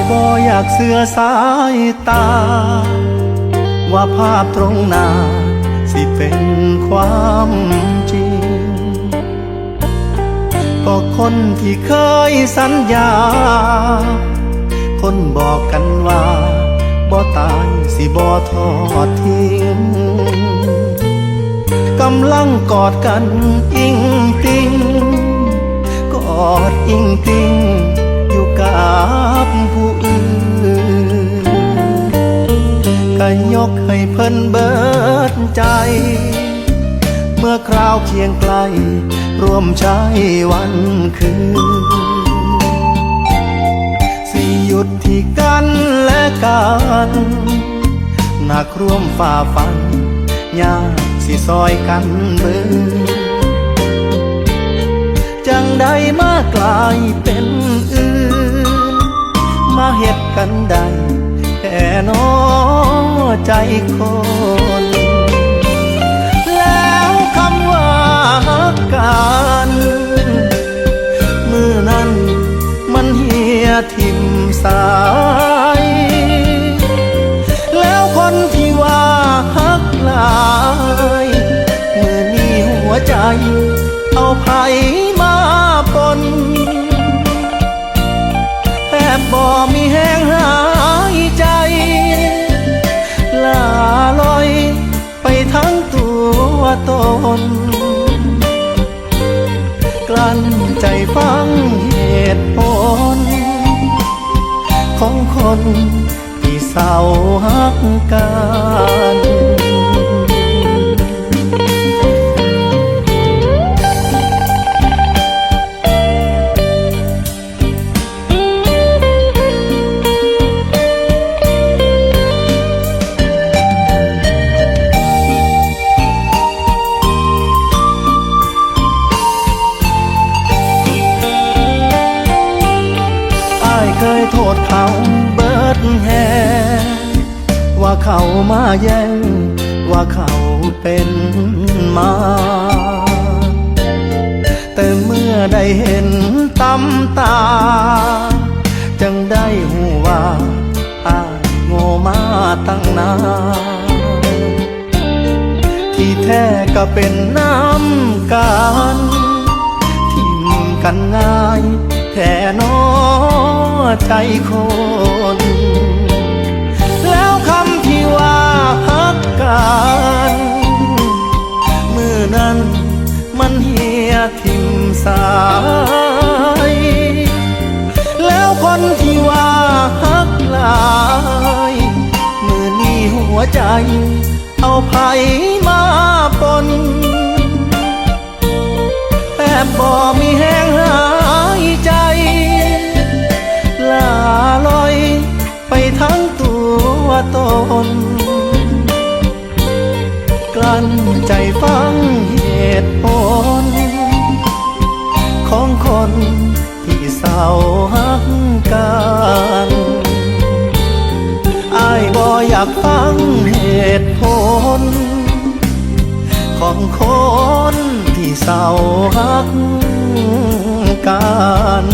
บ่อยากเสือสายตาว่าภาพตรงหน้าสิเป็นความจริงก็คนที่เคยสัญญาคนบอกกันว่าบ่ตายสิบ่ทอดทิ้งกำลังกอดกันอิงติงกอดอิงติงอยู่กับผู้อื่นก็ยกให้เพิ่นเบิดใจเมื่อคราวเคียงไกลร่วมใช้วันคืนสิหยุดที่กันและกันหนักร่วมฝ่าฟันยากสิซอยกันเบิ่งจังใดมากลายเป็นอื่นมาเฮ็ดกันได้แค่น้อใจคนแล้วคำว่าฮักกันมือนั้นมันเหี่ยทิ่มสายแล้วคนที่ว่าฮักหลายมือนี้หัวใจเอาไผมาปนแทบบ่มีแห้งหายใจลาลอยไปทั้งตัวตนกลั้นใจฟังเหตุผลของคนที่เศร้าฮักกันเคยโทษเขาเบิดแฮว่าเขามาแย่งว่าเขาเป็นมาแต่เมื่อได้เห็นตำตาจังได้หูว่าอ้ายโง่มาตั้งนานที่แท้ก็เป็นน้ำกันทิ่มกันง่ายแค่น้อใจคนแล้วคำที่ว่าฮักกันมือนั้นมันเหี่ยทิ่มสายแล้วคนที่ว่าฮักหลายมือนี้หัวใจเอาไผมาปนแทบบ่มีแห้งหายใจลาลอยไปทั้งตัวตนกลั้นใจฟังเหตุผลของคนที่เศร้าฮักกันอ้ายบ่อยากฟังเหตุผลของคนที่เศร้าฮักกัน